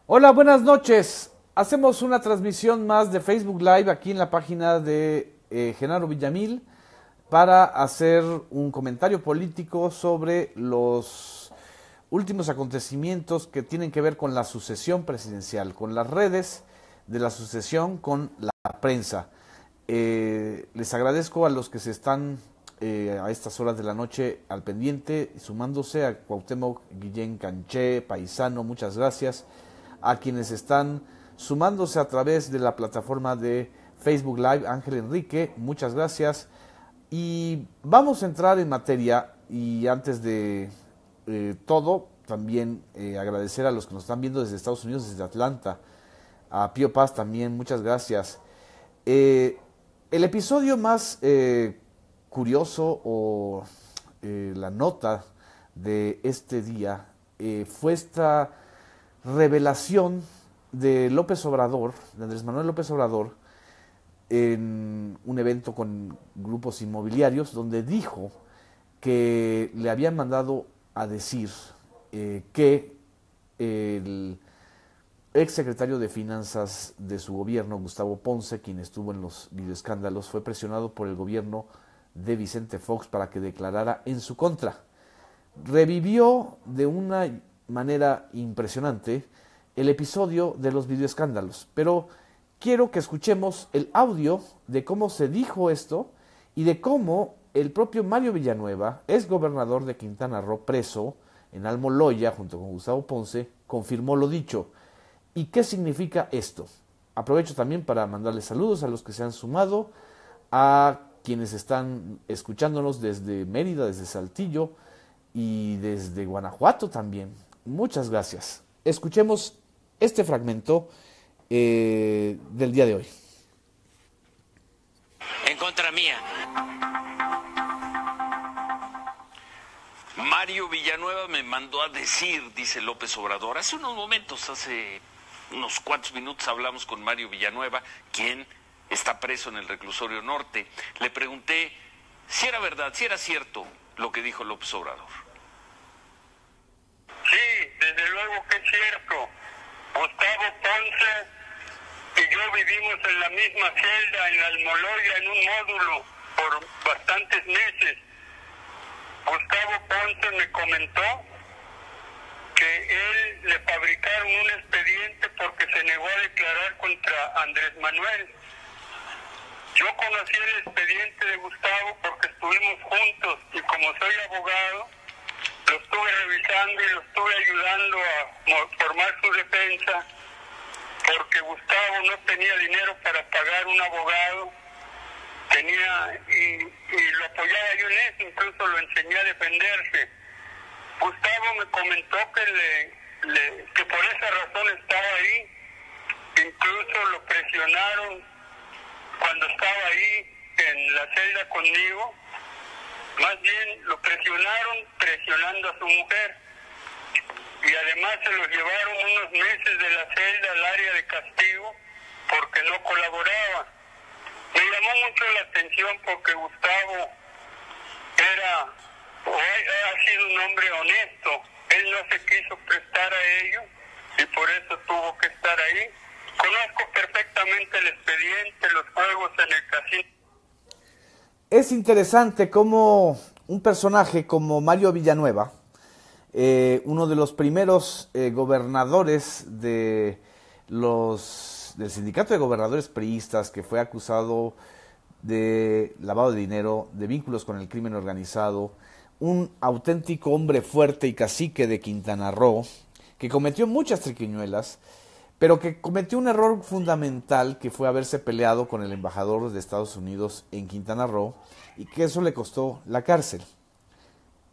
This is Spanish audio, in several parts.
Hola, buenas noches. Hacemos una transmisión más de Facebook Live aquí en la página de Genaro Villamil para hacer un comentario político sobre los últimos acontecimientos que tienen que ver con la sucesión presidencial, con las redes de la sucesión, con la prensa. Les agradezco a los que se están a estas horas de la noche al pendiente, sumándose a Cuauhtémoc Guillén Canché, paisano, muchas gracias. A quienes están sumándose a través de la plataforma de Facebook Live, Ángel Enrique, muchas gracias. Y vamos a entrar en materia y antes de todo, también agradecer a los que nos están viendo desde Estados Unidos, desde Atlanta, a Pío Paz también, muchas gracias. El episodio más curioso o la nota de este día fue esta revelación de López Obrador, de Andrés Manuel López Obrador, en un evento con grupos inmobiliarios, donde dijo que le habían mandado a decir que el exsecretario de Finanzas de su gobierno, Gustavo Ponce, quien estuvo en los videoescándalos, fue presionado por el gobierno de Vicente Fox para que declarara en su contra. Revivió de una manera impresionante el episodio de los videoescándalos, pero quiero que escuchemos el audio de cómo se dijo esto y de cómo el propio Mario Villanueva, ex gobernador de Quintana Roo, preso en Almoloya junto con Gustavo Ponce, confirmó lo dicho. ¿Y qué significa esto? Aprovecho también para mandarles saludos a los que se han sumado, a quienes están escuchándonos desde Mérida, desde Saltillo y desde Guanajuato también. Muchas gracias. Escuchemos este fragmento del día de hoy. En contra mía. Mario Villanueva me mandó a decir, dice López Obrador, hace unos momentos, hace unos cuantos minutos hablamos con Mario Villanueva, quien está preso en el reclusorio norte. Le pregunté si era verdad, si era cierto lo que dijo López Obrador. Sí, desde luego que es cierto. Gustavo Ponce y yo vivimos en la misma celda, en Almoloya, en un módulo, por bastantes meses. Gustavo Ponce me comentó que él le fabricaron un expediente porque se negó a declarar contra Andrés Manuel. Yo conocí el expediente de Gustavo porque estuvimos juntos y como soy abogado, lo estuve revisando y lo estuve ayudando a formar su defensa porque Gustavo no tenía dinero para pagar un abogado, y lo apoyaba yo en eso, incluso lo enseñé a defenderse. Gustavo me comentó que por esa razón estaba ahí, incluso lo presionaron cuando estaba ahí en la celda conmigo. Más bien lo presionaron presionando a su mujer y además se lo llevaron unos meses de la celda al área de castigo porque no colaboraba. Me llamó mucho la atención porque Gustavo ha sido un hombre honesto. Él no se quiso prestar a ello y por eso tuvo que estar ahí. Conozco perfectamente el expediente, los juegos en el casino. Es interesante cómo un personaje como Mario Villanueva, uno de los primeros gobernadores del sindicato de gobernadores priistas, que fue acusado de lavado de dinero, de vínculos con el crimen organizado, un auténtico hombre fuerte y cacique de Quintana Roo, que cometió muchas triquiñuelas, pero que cometió un error fundamental, que fue haberse peleado con el embajador de Estados Unidos en Quintana Roo, y que eso le costó la cárcel.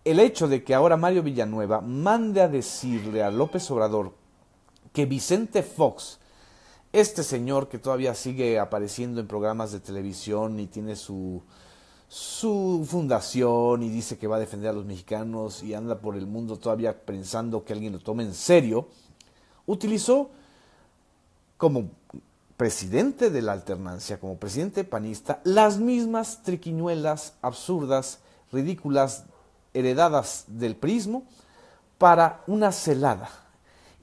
El hecho de que ahora Mario Villanueva mande a decirle a López Obrador que Vicente Fox, este señor que todavía sigue apareciendo en programas de televisión y tiene su fundación y dice que va a defender a los mexicanos y anda por el mundo todavía pensando que alguien lo tome en serio, utilizó como presidente de la alternancia, como presidente panista, las mismas triquiñuelas absurdas, ridículas, heredadas del priismo, para una celada.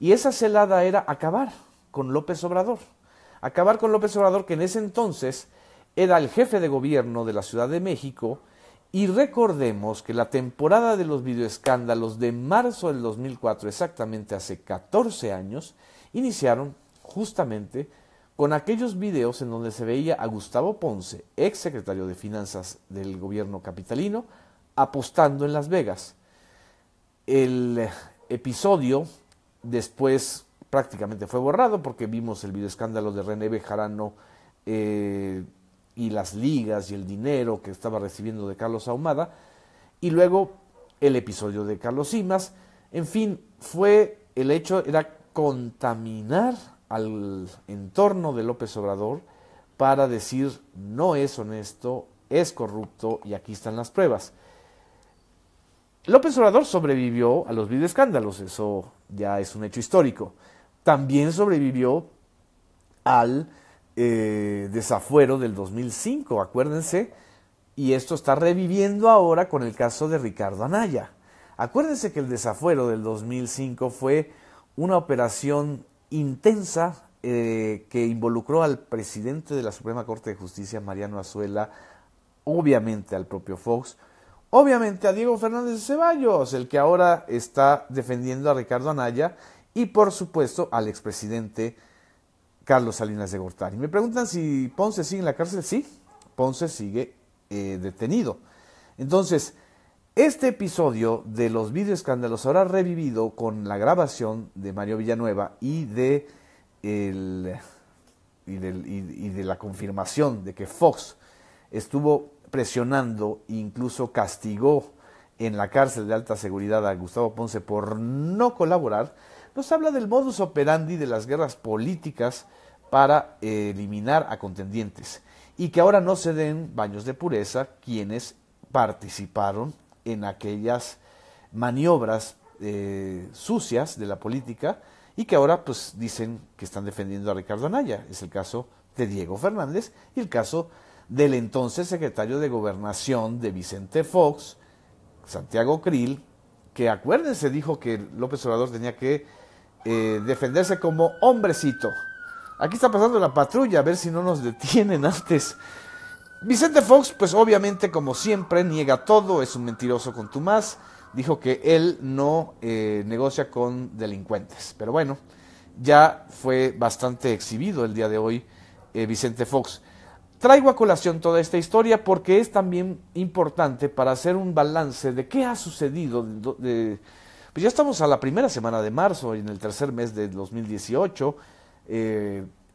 Y esa celada era acabar con López Obrador. Acabar con López Obrador, que en ese entonces era el jefe de gobierno de la Ciudad de México. Y recordemos que la temporada de los videoescándalos de marzo del 2004, exactamente hace 14 años, iniciaron justamente con aquellos videos en donde se veía a Gustavo Ponce, ex secretario de Finanzas del gobierno capitalino, apostando en Las Vegas. El episodio después prácticamente fue borrado porque vimos el videoescándalo de René Bejarano y las ligas y el dinero que estaba recibiendo de Carlos Ahumada, y luego el episodio de Carlos Simas. En fin, el hecho era contaminar al entorno de López Obrador para decir no es honesto, es corrupto y aquí están las pruebas. López Obrador sobrevivió a los videoescándalos, eso ya es un hecho histórico. También sobrevivió al desafuero del 2005, acuérdense, y esto está reviviendo ahora con el caso de Ricardo Anaya. Acuérdense que el desafuero del 2005 fue una operación intensa que involucró al presidente de la Suprema Corte de Justicia, Mariano Azuela, obviamente al propio Fox, obviamente a Diego Fernández de Ceballos, el que ahora está defendiendo a Ricardo Anaya, y por supuesto al expresidente Carlos Salinas de Gortari. Me preguntan si Ponce sigue en la cárcel. Sí, Ponce sigue detenido. Entonces, este episodio de los videoescándalos ahora revivido con la grabación de Mario Villanueva y de la confirmación de que Fox estuvo presionando e incluso castigó en la cárcel de alta seguridad a Gustavo Ponce por no colaborar, nos habla del modus operandi de las guerras políticas para eliminar a contendientes y que ahora no se den baños de pureza quienes participaron en aquellas maniobras sucias de la política y que ahora pues dicen que están defendiendo a Ricardo Anaya. Es el caso de Diego Fernández y el caso del entonces secretario de Gobernación de Vicente Fox, Santiago Krill, que acuérdense dijo que López Obrador tenía que defenderse como hombrecito. Aquí está pasando la patrulla, a ver si no nos detienen antes. Vicente Fox, pues obviamente como siempre niega todo, es un mentiroso contumaz, dijo que él no negocia con delincuentes, pero bueno, ya fue bastante exhibido el día de hoy Vicente Fox. Traigo a colación toda esta historia porque es también importante para hacer un balance de qué ha sucedido. Pues ya estamos a la primera semana de marzo, en el tercer mes de 2018,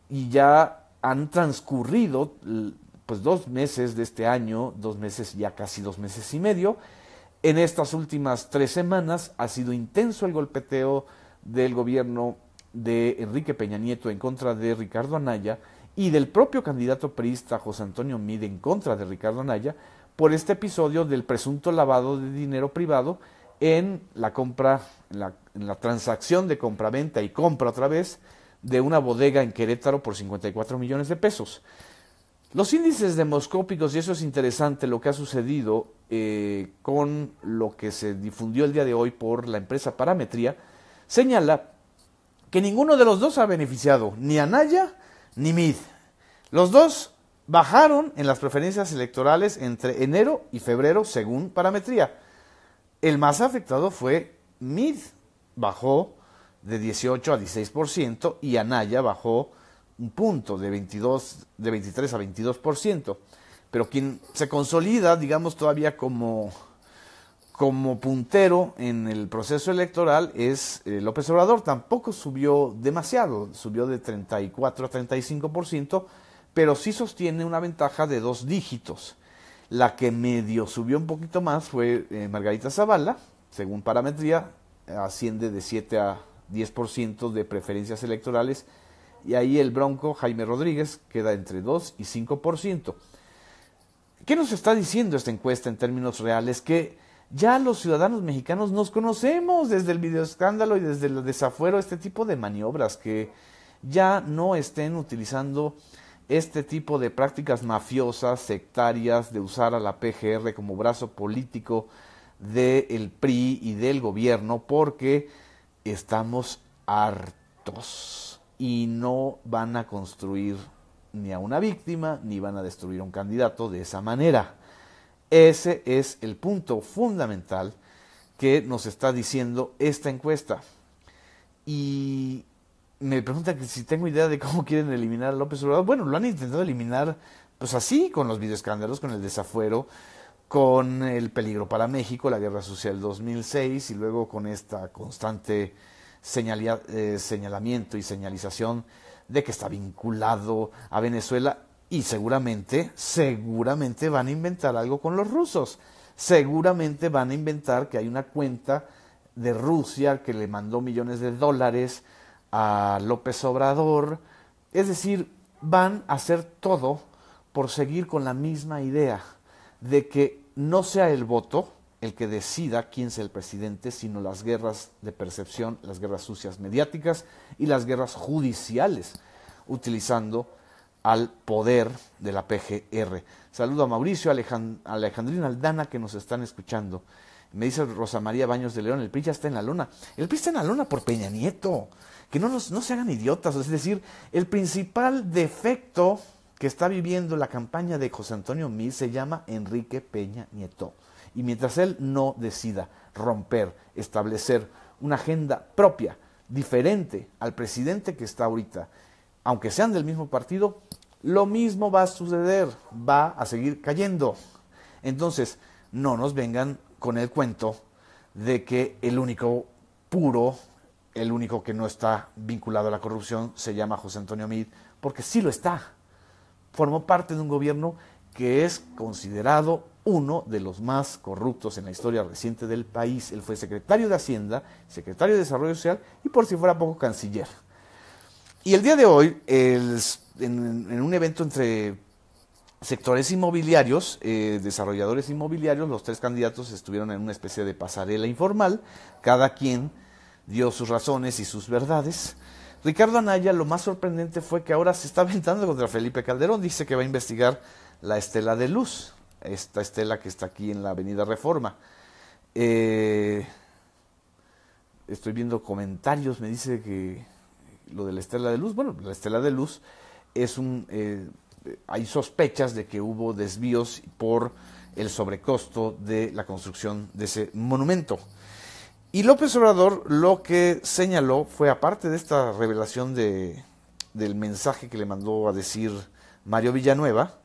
y ya han transcurrido pues 2 meses de este año, 2 meses, ya casi 2 meses y medio. En estas últimas 3 semanas ha sido intenso el golpeteo del gobierno de Enrique Peña Nieto en contra de Ricardo Anaya y del propio candidato priista José Antonio Meade en contra de Ricardo Anaya por este episodio del presunto lavado de dinero privado en la compra, en la transacción de compraventa y compra otra vez de una bodega en Querétaro por 54 millones de pesos. Los índices demoscópicos, y eso es interesante lo que ha sucedido con lo que se difundió el día de hoy por la empresa Parametría, señala que ninguno de los dos ha beneficiado, ni Anaya ni Meade. Los dos bajaron en las preferencias electorales entre enero y febrero, según Parametría. El más afectado fue Meade, bajó de 18 a 16%, y Anaya bajó un punto de 23 a 22%. Pero quien se consolida, digamos, todavía como puntero en el proceso electoral es López Obrador. Tampoco subió demasiado, subió de 34 a 35%, pero sí sostiene una ventaja de 2 dígitos. La que medio subió un poquito más fue Margarita Zavala, según Parametría, asciende de 7 a 10% de preferencias electorales, y ahí el bronco Jaime Rodríguez queda entre 2 y 5%. ¿Qué nos está diciendo esta encuesta en términos reales? Que ya los ciudadanos mexicanos nos conocemos desde el videoescándalo y desde el desafuero este tipo de maniobras, que ya no estén utilizando este tipo de prácticas mafiosas, sectarias, de usar a la PGR como brazo político del PRI y del gobierno, porque estamos hartos y no van a construir ni a una víctima ni van a destruir a un candidato de esa manera. Ese es el punto fundamental que nos está diciendo esta encuesta. Y me pregunta que si tengo idea de cómo quieren eliminar a López Obrador. Bueno, lo han intentado eliminar pues así, con los videoescándalos, con el desafuero, con el peligro para México, la Guerra Sucia del 2006 y luego con esta constante señalamiento y señalización de que está vinculado a Venezuela y seguramente van a inventar algo con los rusos. Seguramente van a inventar que hay una cuenta de Rusia que le mandó millones de dólares a López Obrador. Es decir, van a hacer todo por seguir con la misma idea de que no sea el voto el que decida quién sea el presidente, sino las guerras de percepción, las guerras sucias mediáticas y las guerras judiciales, utilizando al poder de la PGR. Saludo a Mauricio, a Alejandrina Aldana, que nos están escuchando. Me dice Rosa María Baños de León, el PRI ya está en la lona. El PRI está en la lona por Peña Nieto. Que no se hagan idiotas. Es decir, el principal defecto que está viviendo la campaña de José Antonio Meade se llama Enrique Peña Nieto. Y mientras él no decida romper, establecer una agenda propia, diferente al presidente que está ahorita, aunque sean del mismo partido, lo mismo va a suceder, va a seguir cayendo. Entonces, no nos vengan con el cuento de que el único puro, el único que no está vinculado a la corrupción se llama José Antonio Meade, porque sí lo está. Formó parte de un gobierno que es considerado uno de los más corruptos en la historia reciente del país. Él fue secretario de Hacienda, secretario de Desarrollo Social y, por si fuera poco, canciller. Y el día de hoy, en un evento entre sectores inmobiliarios, desarrolladores inmobiliarios, los tres candidatos estuvieron en una especie de pasarela informal, cada quien dio sus razones y sus verdades. Ricardo Anaya, lo más sorprendente fue que ahora se está aventando contra Felipe Calderón, dice que va a investigar la estela de luz, esta estela que está aquí en la Avenida Reforma. Estoy viendo comentarios, me dice que lo de la estela de luz, bueno, la estela de luz es hay sospechas de que hubo desvíos por el sobrecosto de la construcción de ese monumento. Y López Obrador lo que señaló fue, aparte de esta revelación del mensaje que le mandó a decir Mario Villanueva,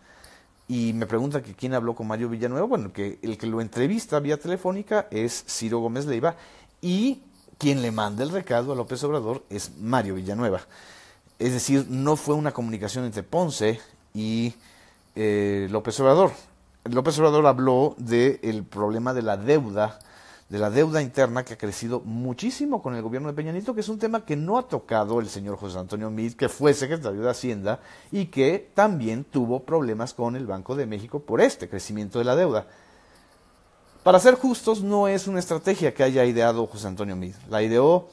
y me pregunta que quién habló con Mario Villanueva, bueno, que el que lo entrevista vía telefónica es Ciro Gómez Leiva, y quien le manda el recado a López Obrador es Mario Villanueva. Es decir, no fue una comunicación entre Ponce y López Obrador. López Obrador habló del problema de la deuda interna que ha crecido muchísimo con el gobierno de Peña Nieto, que es un tema que no ha tocado el señor José Antonio Meade, que fue secretario de Hacienda y que también tuvo problemas con el Banco de México por este crecimiento de la deuda. Para ser justos, no es una estrategia que haya ideado José Antonio Meade. La ideó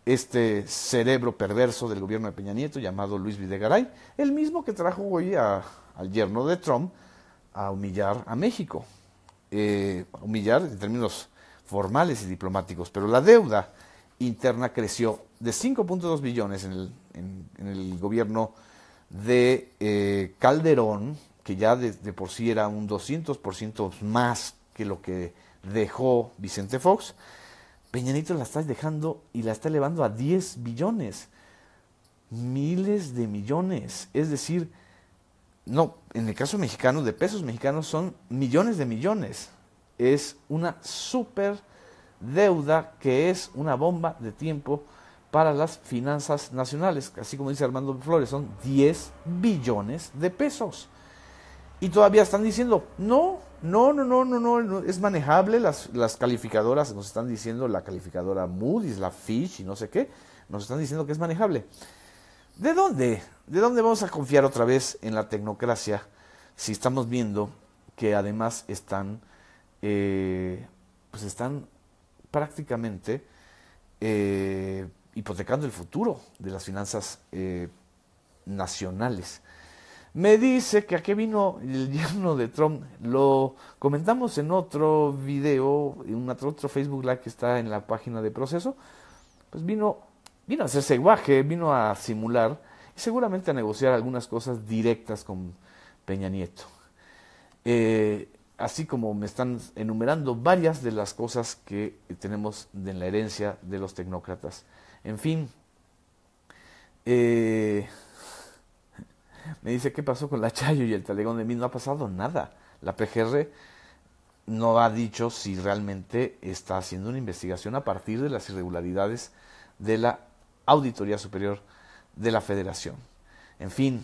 este cerebro perverso del gobierno de Peña Nieto llamado Luis Videgaray, el mismo que trajo hoy al yerno de Trump a humillar a México. Humillar en términos formales y diplomáticos, pero la deuda interna creció de 5.2 billones en el gobierno de Calderón, que ya de por sí era un 200% más que lo que dejó Vicente Fox. Peña Nieto la está dejando y la está elevando a 10 billones, miles de millones, es decir, no, en el caso mexicano, de pesos mexicanos son millones de millones. Es una super deuda que es una bomba de tiempo para las finanzas nacionales. Así como dice Armando Flores, son 10 billones de pesos. Y todavía están diciendo, no, es manejable. Las calificadoras nos están diciendo, la calificadora Moody's, la Fitch y no sé qué, nos están diciendo que es manejable. ¿De dónde? ¿De dónde vamos a confiar otra vez en la tecnocracia si estamos viendo que además están prácticamente hipotecando el futuro de las finanzas nacionales? Me dice que a qué vino el yerno de Trump. Lo comentamos en otro video, en otro Facebook Live que está en la página de Proceso. Pues vino vino a hacerse guaje, vino a simular y seguramente a negociar algunas cosas directas con Peña Nieto. Así como me están enumerando varias de las cosas que tenemos en la herencia de los tecnócratas. En fin, me dice, ¿qué pasó con la Chayo y el Talegón de Mil? No ha pasado nada. La PGR no ha dicho si realmente está haciendo una investigación a partir de las irregularidades de la Auditoría Superior de la Federación. En fin,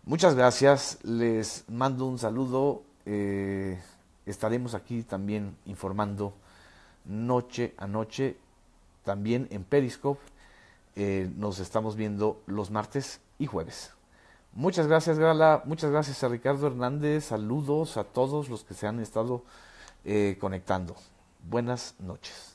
muchas gracias, les mando un saludo, estaremos aquí también informando noche a noche, también en Periscope, nos estamos viendo los martes y jueves. Muchas gracias, Gala, muchas gracias a Ricardo Hernández, saludos a todos los que se han estado conectando. Buenas noches.